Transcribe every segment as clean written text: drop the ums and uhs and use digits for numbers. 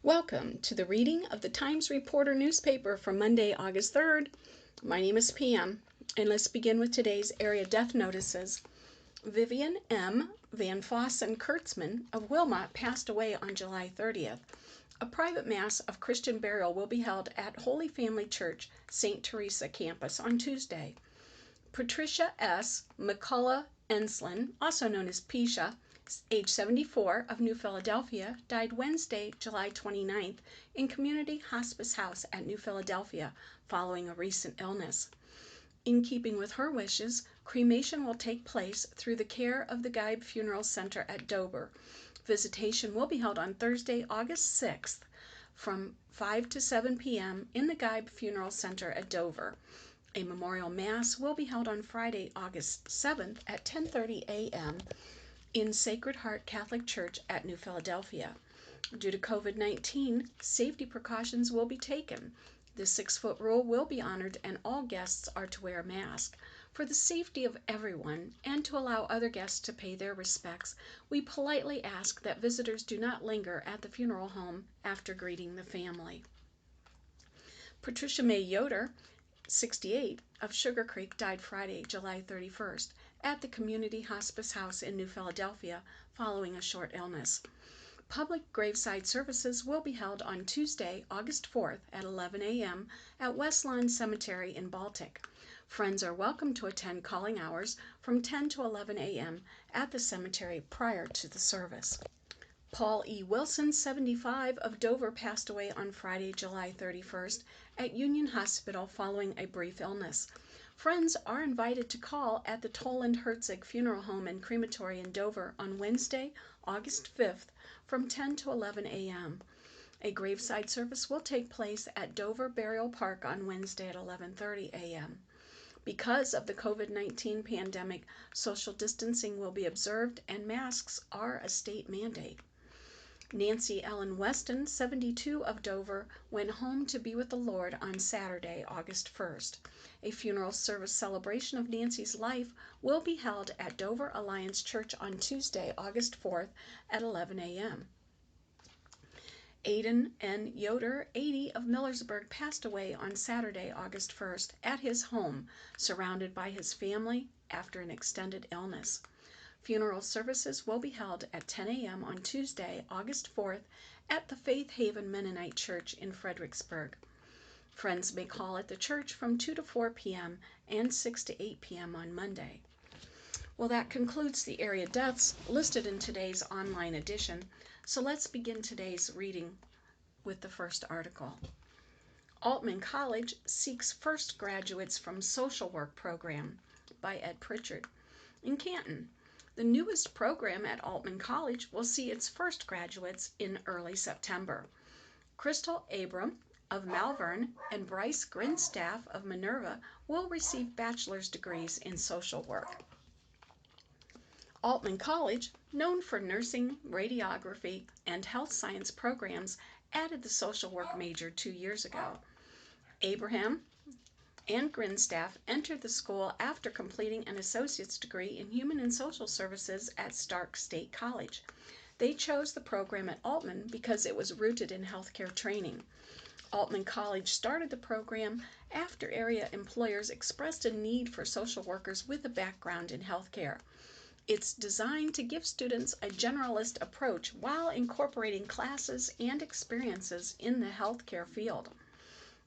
Welcome to the reading of the Times Reporter newspaper for Monday, August 3rd. My name is Pam, and let's begin with today's area death notices. Vivian M. Van Fossen Kurtzman of Wilmot passed away on July 30th. A private mass of Christian burial will be held at Holy Family Church, St. Teresa campus on Tuesday. Patricia S. McCullough Enslin, also known as Pisha, age 74, of New Philadelphia, died Wednesday, July 29th, in Community Hospice House at New Philadelphia following a recent illness. In keeping with her wishes, cremation will take place through the care of the Geib Funeral Center at Dover. Visitation will be held on Thursday, August 6th, from 5 to 7 p.m. in the Geib Funeral Center at Dover. A memorial mass will be held on Friday, August 7th at 10:30 a.m. in Sacred Heart Catholic Church at New Philadelphia. Due to COVID-19, safety precautions will be taken. The 6-foot rule will be honored and all guests are to wear a mask. For the safety of everyone and to allow other guests to pay their respects, we politely ask that visitors do not linger at the funeral home after greeting the family. Patricia May Yoder, 68, of Sugar Creek, died Friday, July 31st, at the Community Hospice House in New Philadelphia following a short illness. Public graveside services will be held on Tuesday, August 4th at 11 a.m. at West Lawn Cemetery in Baltic. Friends are welcome to attend calling hours from 10 to 11 a.m. at the cemetery prior to the service. Paul E. Wilson, 75, of Dover, passed away on Friday, July 31st at Union Hospital following a brief illness. Friends are invited to call at the Toland Herzig Funeral Home and Crematory in Dover on Wednesday, August 5th from 10 to 11 a.m. A graveside service will take place at Dover Burial Park on Wednesday at 11:30 a.m. Because of the COVID-19 pandemic, social distancing will be observed and masks are a state mandate. Nancy Ellen Weston, 72, of Dover, went home to be with the Lord on Saturday, August 1st. A funeral service celebration of Nancy's life will be held at Dover Alliance Church on Tuesday, August 4th at 11 a.m. Aidan N. Yoder, 80, of Millersburg, passed away on Saturday, August 1st, at his home, surrounded by his family after an extended illness. Funeral services will be held at 10 a.m. on Tuesday, August 4th, at the Faith Haven Mennonite Church in Fredericksburg. Friends may call at the church from 2 to 4 p.m. and 6 to 8 p.m. on Monday. Well, that concludes the area deaths listed in today's online edition. So let's begin today's reading with the first article. Altman College seeks first graduates from social work program by Ed Pritchard. In Canton, the newest program at Altman College will see its first graduates in early September. Crystal Abram of Malvern and Bryce Grinstaff of Minerva will receive bachelor's degrees in social work. Altman College, known for nursing, radiography, and health science programs, added the social work major 2 years ago. Abraham and Grinstaff entered the school after completing an associate's degree in human and social services at Stark State College. They chose the program at Altman because it was rooted in healthcare training. Altman College started the program after area employers expressed a need for social workers with a background in healthcare. It's designed to give students a generalist approach while incorporating classes and experiences in the healthcare field.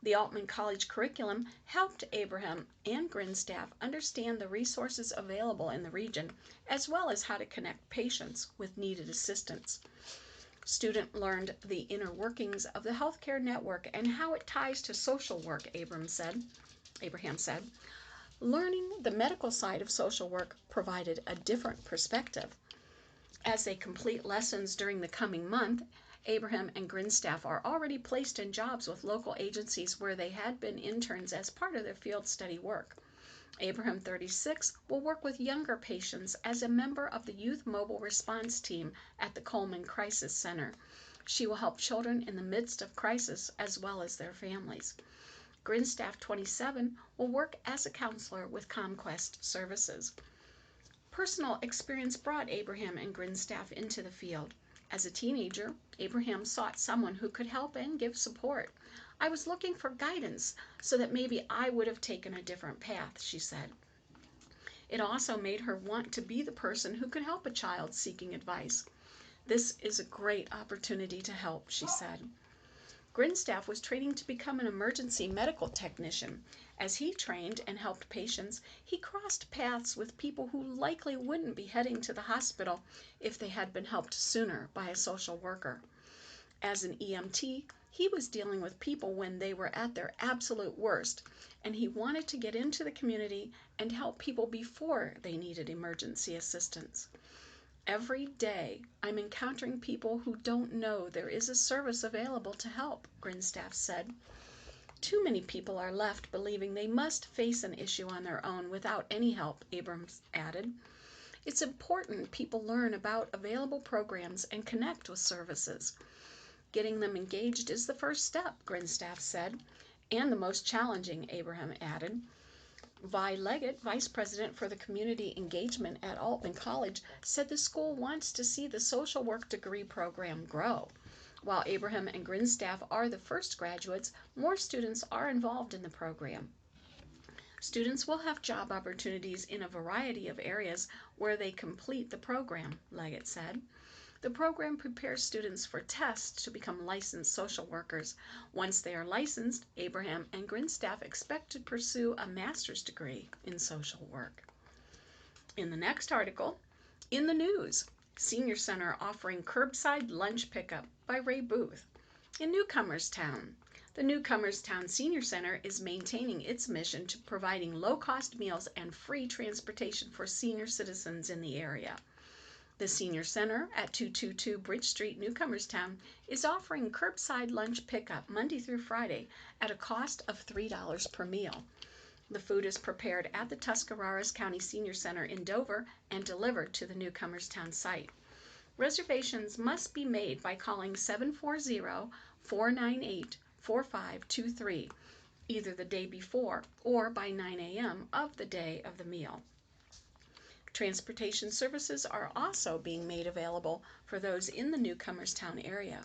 The Altman College curriculum helped Abraham and Grinstaff understand the resources available in the region, as well as how to connect patients with needed assistance. Student learned the inner workings of the healthcare network and how it ties to social work, Abraham said. Learning the medical side of social work provided a different perspective. As they complete lessons during the coming month, Abraham and Grinstaff are already placed in jobs with local agencies where they had been interns as part of their field study work. Abraham, 36, will work with younger patients as a member of the Youth Mobile Response Team at the Coleman Crisis Center. She will help children in the midst of crisis as well as their families. Grinstaff, 27, will work as a counselor with ComQuest Services. Personal experience brought Abraham and Grinstaff into the field. As a teenager, Abraham sought someone who could help and give support. I was looking for guidance so that maybe I would have taken a different path, she said. It also made her want to be the person who could help a child seeking advice. This is a great opportunity to help, she said. Grinstaff was training to become an emergency medical technician. As he trained and helped patients, he crossed paths with people who likely wouldn't be heading to the hospital if they had been helped sooner by a social worker. As an EMT, he was dealing with people when they were at their absolute worst, and he wanted to get into the community and help people before they needed emergency assistance. Every day, I'm encountering people who don't know there is a service available to help, Grinstaff said. Too many people are left believing they must face an issue on their own without any help, Abrams added. It's important people learn about available programs and connect with services. Getting them engaged is the first step, Grinstaff said, and the most challenging, Abraham added. Vi Leggett, vice president for the community engagement at Altman College, said the school wants to see the social work degree program grow. While Abraham and Grinstaff are the first graduates, more students are involved in the program. Students will have job opportunities in a variety of areas where they complete the program, Leggett said. The program prepares students for tests to become licensed social workers. Once they are licensed, Abraham and Grinstaff expect to pursue a master's degree in social work. In the next article, in the news, Senior Center offering curbside lunch pickup by Ray Booth. In Newcomerstown, the Newcomerstown Senior Center is maintaining its mission to providing low-cost meals and free transportation for senior citizens in the area. The Senior Center at 222 Bridge Street, Newcomerstown, is offering curbside lunch pickup Monday through Friday at a cost of $3 per meal. The food is prepared at the Tuscarawas County Senior Center in Dover and delivered to the Newcomerstown site. Reservations must be made by calling 740-498-4523, either the day before or by 9 a.m. of the day of the meal. Transportation services are also being made available for those in the Newcomerstown area.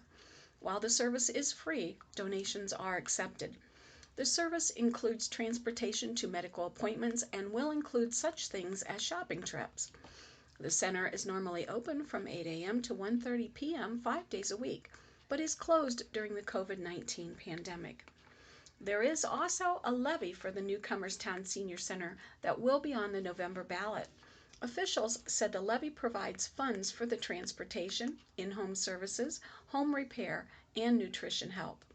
While the service is free, donations are accepted. The service includes transportation to medical appointments and will include such things as shopping trips. The center is normally open from 8 a.m. to 1:30 p.m. 5 days a week, but is closed during the COVID-19 pandemic. There is also a levy for the Newcomerstown Senior Center that will be on the November ballot. Officials said the levy provides funds for the transportation, in-home services, home repair, and nutrition help.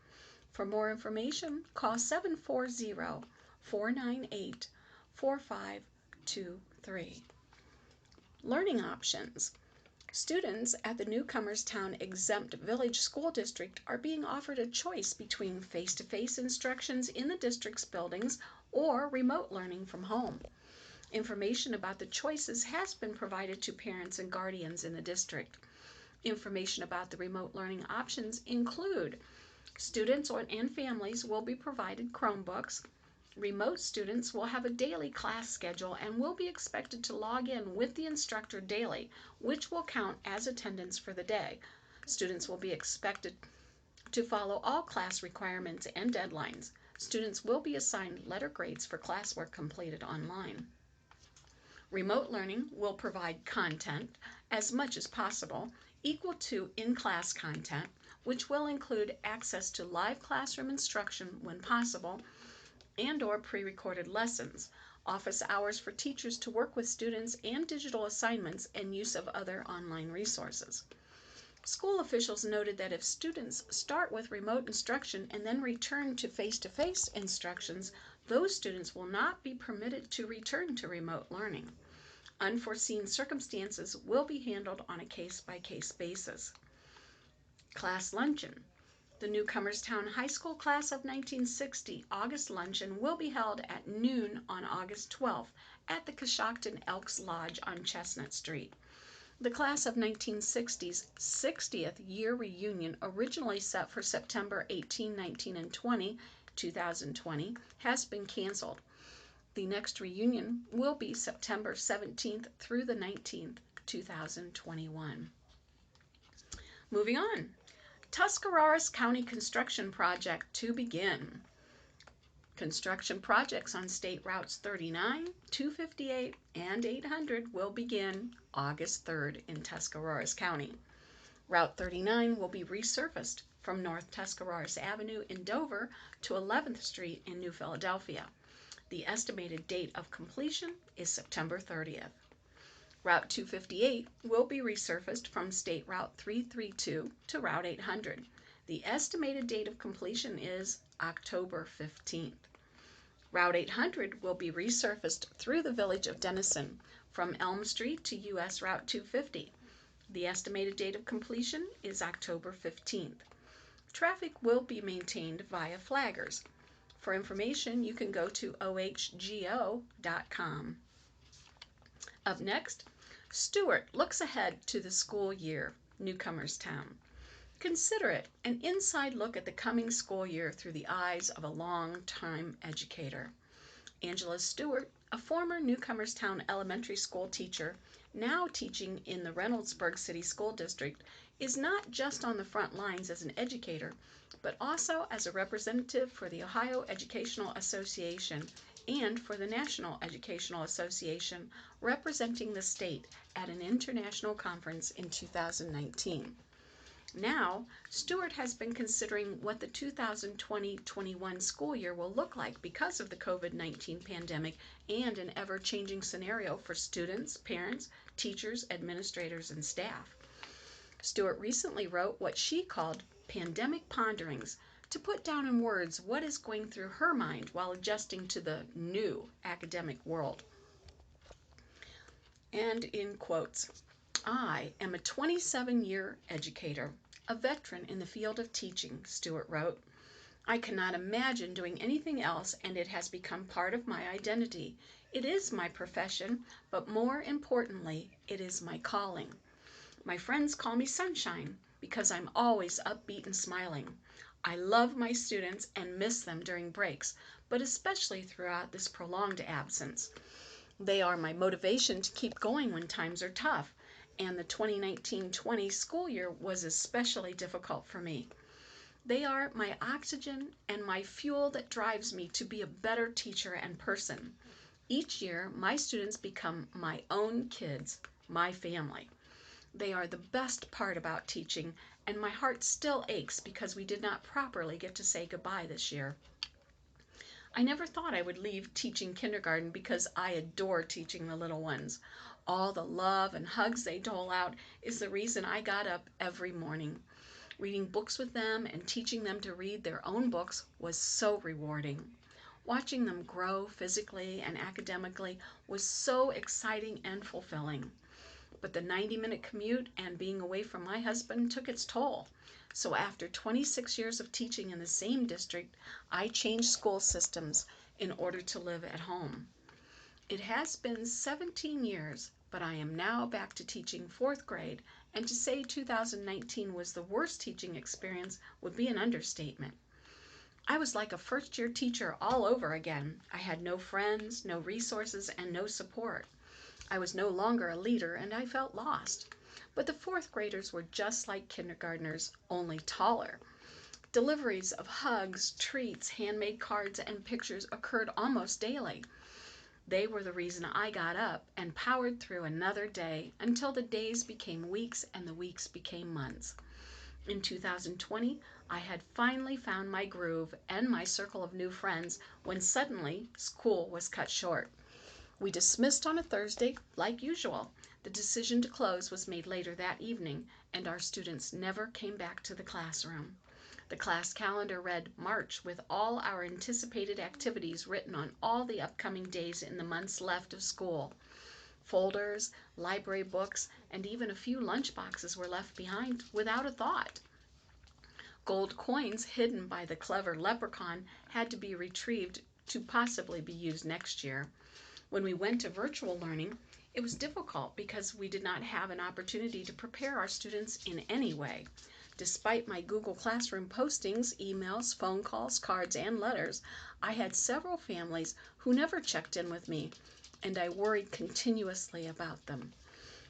For more information, call 740-498-4523. Learning options. Students at the Newcomerstown Exempt Village School District are being offered a choice between face-to-face instructions in the district's buildings or remote learning from home. Information about the choices has been provided to parents and guardians in the district. Information about the remote learning options include students and families will be provided Chromebooks. Remote students will have a daily class schedule and will be expected to log in with the instructor daily, which will count as attendance for the day. Students will be expected to follow all class requirements and deadlines. Students will be assigned letter grades for classwork completed online. Remote learning will provide content, as much as possible, equal to in-class content, which will include access to live classroom instruction when possible, and/or pre-recorded lessons, office hours for teachers to work with students, and digital assignments and use of other online resources. School officials noted that if students start with remote instruction and then return to face-to-face instructions, those students will not be permitted to return to remote learning. Unforeseen circumstances will be handled on a case-by-case basis. Class luncheon. The Newcomerstown High School Class of 1960 August luncheon will be held at noon on August 12th at the Coshocton Elks Lodge on Chestnut Street. The Class of 1960's 60th year reunion, originally set for September 18, 19, and 20, 2020, has been canceled. The next reunion will be September 17th through the 19th, 2021. Moving on. Tuscarawas County construction project to begin. Construction projects on State Routes 39, 258, and 800 will begin August 3rd in Tuscarawas County. Route 39 will be resurfaced from North Tuscarawas Avenue in Dover to 11th Street in New Philadelphia. The estimated date of completion is September 30th. Route 258 will be resurfaced from State Route 332 to Route 800. The estimated date of completion is October 15th. Route 800 will be resurfaced through the village of Denison from Elm Street to US Route 250. The estimated date of completion is October 15th. Traffic will be maintained via flaggers. For information, you can go to ohgo.com. Up next, Stuart looks ahead to the school year, Newcomers Town. Consider it an inside look at the coming school year through the eyes of a long-time educator. Angela Stewart, a former Newcomers Town elementary school teacher, now teaching in the Reynoldsburg City School District, is not just on the front lines as an educator, but also as a representative for the Ohio Educational Association and for the National Educational Association, representing the state at an international conference in 2019. Now, Stewart has been considering what the 2020-21 school year will look like because of the COVID-19 pandemic and an ever-changing scenario for students, parents, teachers, administrators, and staff. Stewart recently wrote what she called Pandemic Ponderings to put down in words what is going through her mind while adjusting to the new academic world. And in quotes, "I am a 27-year educator, a veteran in the field of teaching," Stewart wrote. "I cannot imagine doing anything else, and it has become part of my identity. It is my profession, but more importantly, it is my calling. My friends call me Sunshine because I'm always upbeat and smiling. I love my students and miss them during breaks, but especially throughout this prolonged absence. They are my motivation to keep going when times are tough, and the 2019-20 school year was especially difficult for me. They are my oxygen and my fuel that drives me to be a better teacher and person. Each year, my students become my own kids, my family. They are the best part about teaching, and my heart still aches because we did not properly get to say goodbye this year. I never thought I would leave teaching kindergarten because I adore teaching the little ones. All the love and hugs they dole out is the reason I got up every morning. Reading books with them and teaching them to read their own books was so rewarding. Watching them grow physically and academically was so exciting and fulfilling. But the 90-minute commute and being away from my husband took its toll. So after 26 years of teaching in the same district, I changed school systems in order to live at home. It has been 17 years, but I am now back to teaching 4th grade, and to say 2019 was the worst teaching experience would be an understatement. I was like a first-year teacher all over again. I had no friends, no resources, and no support. I was no longer a leader, and I felt lost. But the 4th graders were just like kindergartners, only taller. Deliveries of hugs, treats, handmade cards, and pictures occurred almost daily. They were the reason I got up and powered through another day until the days became weeks and the weeks became months. In 2020, I had finally found my groove and my circle of new friends when suddenly school was cut short. We dismissed on a Thursday, like usual. The decision to close was made later that evening, and our students never came back to the classroom. The class calendar read March with all our anticipated activities written on all the upcoming days in the months left of school. Folders, library books, and even a few lunch boxes were left behind without a thought. Gold coins hidden by the clever leprechaun had to be retrieved to possibly be used next year. When we went to virtual learning, it was difficult because we did not have an opportunity to prepare our students in any way. Despite my Google Classroom postings, emails, phone calls, cards, and letters, I had several families who never checked in with me, and I worried continuously about them.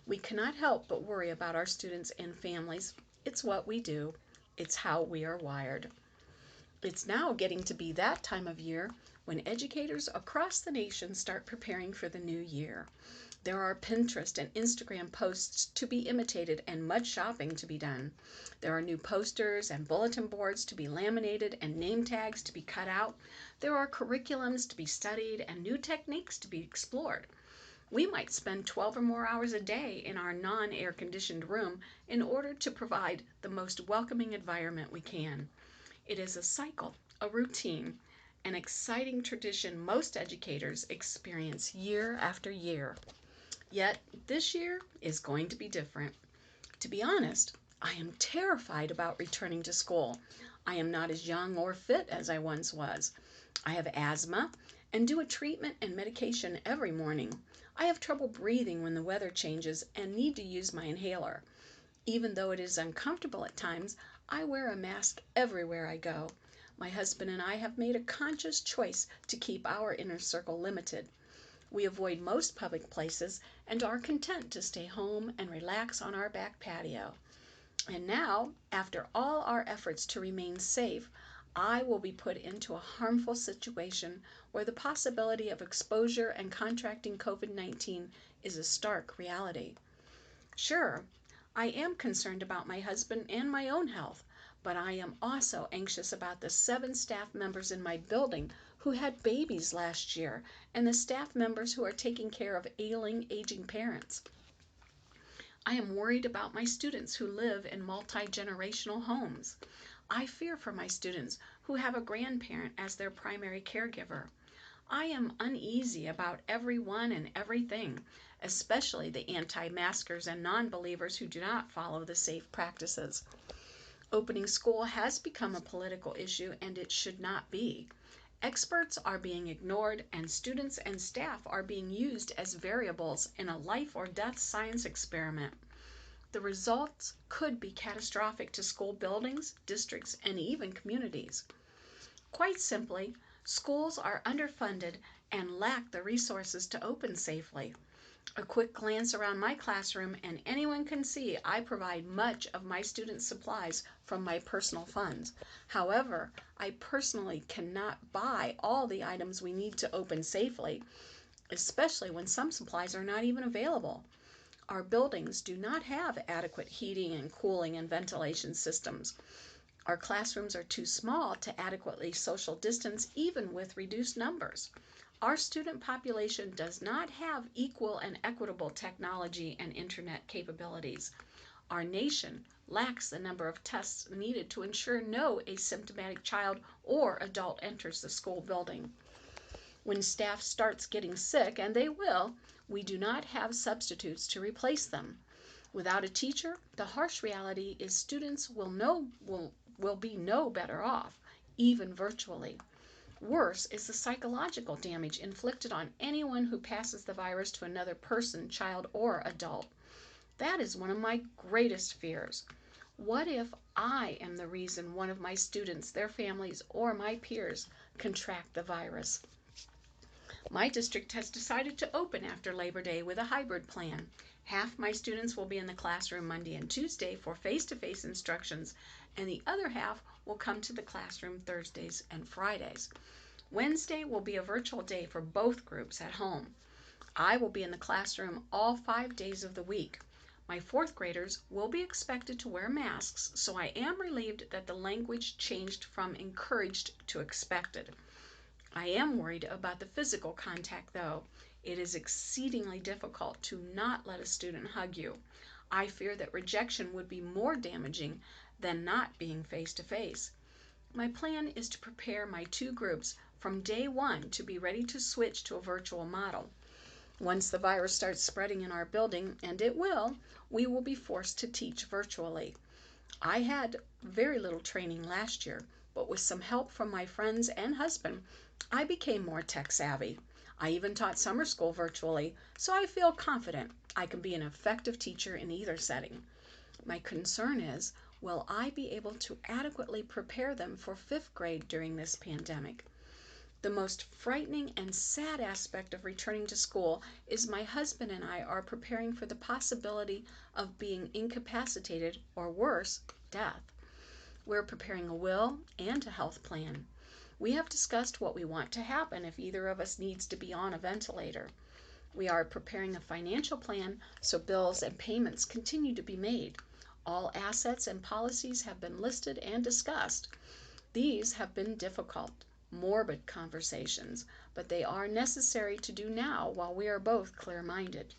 We cannot help but worry about our students and families It's what we do. It's how we are wired. It's now getting to be that time of year when educators across the nation start preparing for the new year. There are Pinterest and Instagram posts to be imitated and much shopping to be done. There are new posters and bulletin boards to be laminated and name tags to be cut out. There are curriculums to be studied and new techniques to be explored. We might spend 12 or more hours a day in our non-air conditioned room in order to provide the most welcoming environment we can. It is a cycle, a routine, an exciting tradition most educators experience year after year. Yet this year is going to be different. To be honest, I am terrified about returning to school. I am not as young or fit as I once was. I have asthma and do a treatment and medication every morning. I have trouble breathing when the weather changes and need to use my inhaler. Even though it is uncomfortable at times, I wear a mask everywhere I go. My husband and I have made a conscious choice to keep our inner circle limited. We avoid most public places and are content to stay home and relax on our back patio. And now, after all our efforts to remain safe, I will be put into a harmful situation where the possibility of exposure and contracting COVID-19 is a stark reality. Sure, I am concerned about my husband and my own health, but I am also anxious about the 7 staff members in my building who had babies last year and the staff members who are taking care of ailing, aging parents. I am worried about my students who live in multi-generational homes. I fear for my students who have a grandparent as their primary caregiver. I am uneasy about everyone and everything, especially the anti-maskers and non-believers who do not follow the safe practices. Opening school has become a political issue, and it should not be. Experts are being ignored, and students and staff are being used as variables in a life or death science experiment. The results could be catastrophic to school buildings, districts, and even communities. Quite simply, schools are underfunded and lack the resources to open safely. A quick glance around my classroom and anyone can see I provide much of my students' supplies from my personal funds. However, I personally cannot buy all the items we need to open safely, especially when some supplies are not even available. Our buildings do not have adequate heating and cooling and ventilation systems. Our classrooms are too small to adequately social distance even with reduced numbers. Our student population does not have equal and equitable technology and internet capabilities. Our nation lacks the number of tests needed to ensure no asymptomatic child or adult enters the school building. When staff starts getting sick, and they will, we do not have substitutes to replace them. Without a teacher, the harsh reality is students will be no better off, even virtually. Worse is the psychological damage inflicted on anyone who passes the virus to another person, child, or adult. That is one of my greatest fears. What if I am the reason one of my students, their families, or my peers contract the virus? My district has decided to open after Labor Day with a hybrid plan. Half my students will be in the classroom Monday and Tuesday for face-to-face instructions, and the other half will come to the classroom Thursdays and Fridays. Wednesday will be a virtual day for both groups at home. I will be in the classroom all 5 days of the week. My 4th graders will be expected to wear masks, so I am relieved that the language changed from encouraged to expected. I am worried about the physical contact though. It is exceedingly difficult to not let a student hug you. I fear that rejection would be more damaging than not being face to face. My plan is to prepare my 2 groups from day 1 to be ready to switch to a virtual model. Once the virus starts spreading in our building, and it will, we will be forced to teach virtually. I had very little training last year, but with some help from my friends and husband, I became more tech savvy. I even taught summer school virtually, so I feel confident I can be an effective teacher in either setting. My concern is, will I be able to adequately prepare them for 5th grade during this pandemic? The most frightening and sad aspect of returning to school is my husband and I are preparing for the possibility of being incapacitated or worse, death. We're preparing a will and a health plan. We have discussed what we want to happen if either of us needs to be on a ventilator. We are preparing a financial plan so bills and payments continue to be made. All assets and policies have been listed and discussed. These have been difficult, morbid conversations, but they are necessary to do now while we are both clear-minded.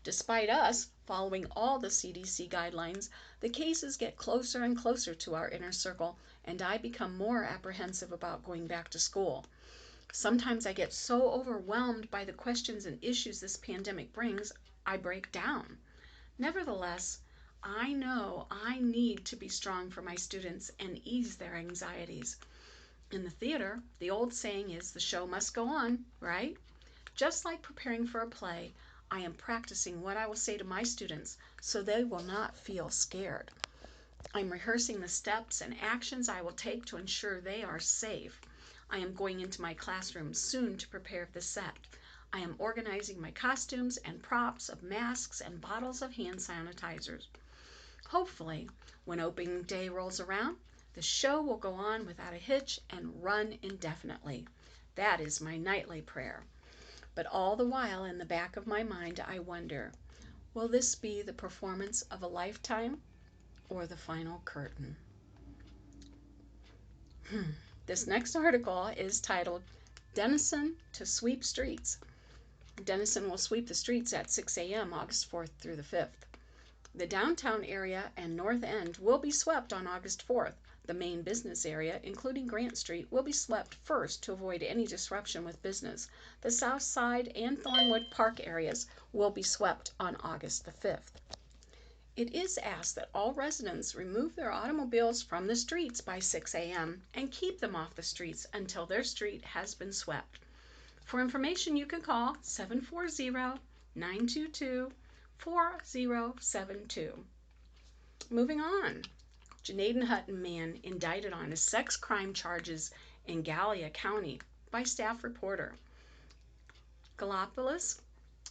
Despite us following all the CDC guidelines, the cases get closer and closer to our inner circle, and I become more apprehensive about going back to school. Sometimes I get so overwhelmed by the questions and issues this pandemic brings, I break down. Nevertheless, I know I need to be strong for my students and ease their anxieties. In the theater, the old saying is the show must go on, right? Just like preparing for a play, I am practicing what I will say to my students so they will not feel scared. I'm rehearsing the steps and actions I will take to ensure they are safe. I am going into my classroom soon to prepare the set. I am organizing my costumes and props of masks and bottles of hand sanitizers. Hopefully, when opening day rolls around, the show will go on without a hitch and run indefinitely. That is my nightly prayer. But all the while in the back of my mind, I wonder, will this be the performance of a lifetime or the final curtain? This next article is titled, Denison to Sweep Streets. Denison will sweep the streets at 6 a.m. August 4th through the 5th. The downtown area and North End will be swept on August 4th. The main business area, including Grant Street, will be swept first to avoid any disruption with business. The South Side and Thornwood Park areas will be swept on August the 5th. It is asked that all residents remove their automobiles from the streets by 6 a.m. and keep them off the streets until their street has been swept. For information, you can call 740-922-4072. Moving on. Janaden Hutton man indicted on sex crime charges in Gallia County by staff reporter. Gallipolis,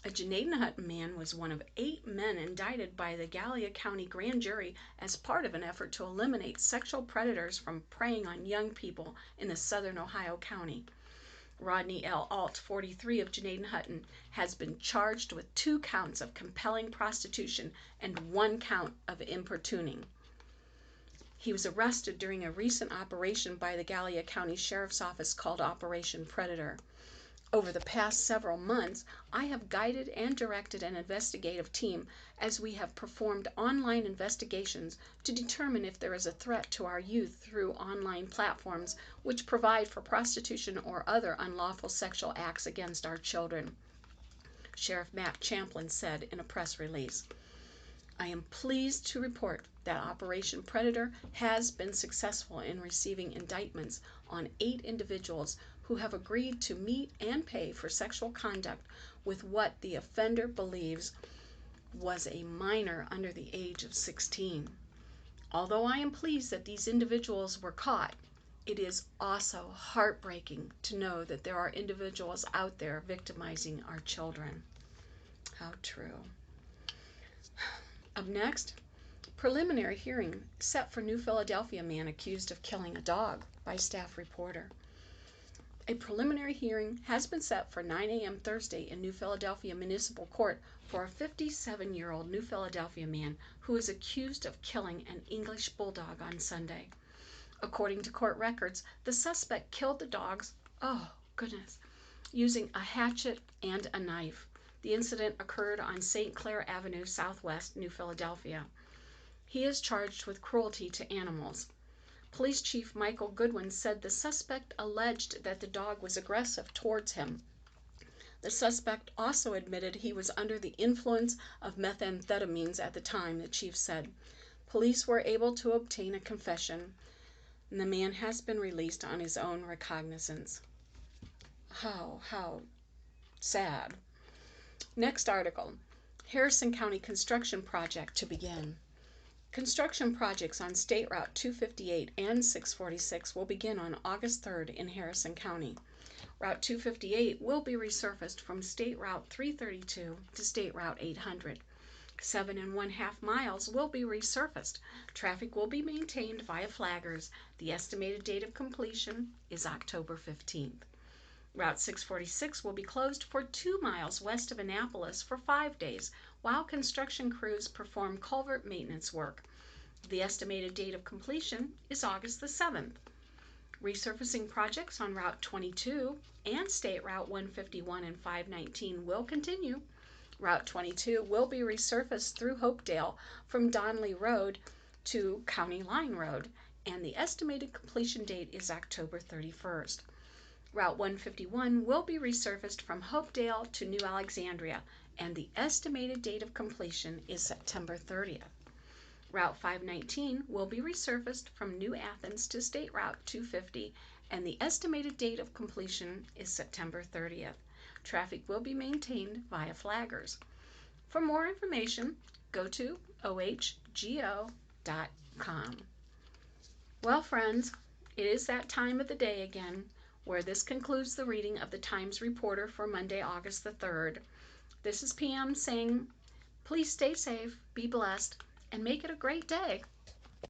a Janaden Hutton man was one of 8 men indicted by the Gallia County grand jury as part of an effort to eliminate sexual predators from preying on young people in the southern Ohio County. Rodney L. Alt, 43, of Janaden Hutton, has been charged with 2 counts of compelling prostitution and 1 count of importuning. He was arrested during a recent operation by the Gallia County Sheriff's Office called Operation Predator. Over the past several months, I have guided and directed an investigative team as we have performed online investigations to determine if there is a threat to our youth through online platforms which provide for prostitution or other unlawful sexual acts against our children. Sheriff Matt Champlin said in a press release. I am pleased to report that Operation Predator has been successful in receiving indictments on 8 individuals who have agreed to meet and pay for sexual conduct with what the offender believes was a minor under the age of 16. Although I am pleased that these individuals were caught, it is also heartbreaking to know that there are individuals out there victimizing our children. How true. Up next, preliminary hearing set for New Philadelphia man accused of killing a dog by staff reporter. A preliminary hearing has been set for 9 a.m. Thursday in New Philadelphia Municipal Court for a 57-year-old New Philadelphia man who is accused of killing an English bulldog on Sunday. According to court records, the suspect killed the dogs, using a hatchet and a knife. The incident occurred on St. Clair Avenue, Southwest, New Philadelphia. He is charged with cruelty to animals. Police Chief Michael Goodwin said the suspect alleged that the dog was aggressive towards him. The suspect also admitted he was under the influence of methamphetamines at the time, the chief said. Police were able to obtain a confession, and the man has been released on his own recognizance. How sad. Next article, Harrison County construction project to begin. Construction projects on State Route 258 and 646 will begin on August 3rd in Harrison County. Route 258 will be resurfaced from State Route 332 to State Route 800. 7½ miles will be resurfaced. Traffic will be maintained via flaggers. The estimated date of completion is October 15th. Route 646 will be closed for 2 miles west of Annapolis for 5 days while construction crews perform culvert maintenance work. The estimated date of completion is August the 7th. Resurfacing projects on Route 22 and State Route 151 and 519 will continue. Route 22 will be resurfaced through Hopedale from Donley Road to County Line Road, and the estimated completion date is October 31st. Route 151 will be resurfaced from Hopedale to New Alexandria, and the estimated date of completion is September 30th. Route 519 will be resurfaced from New Athens to State Route 250, and the estimated date of completion is September 30th. Traffic will be maintained via flaggers. For more information, go to ohgo.com. Well, friends, it is that time of the day again where this concludes the reading of the Times Reporter for Monday, August the 3rd. This is PM saying, please stay safe, be blessed, and make it a great day.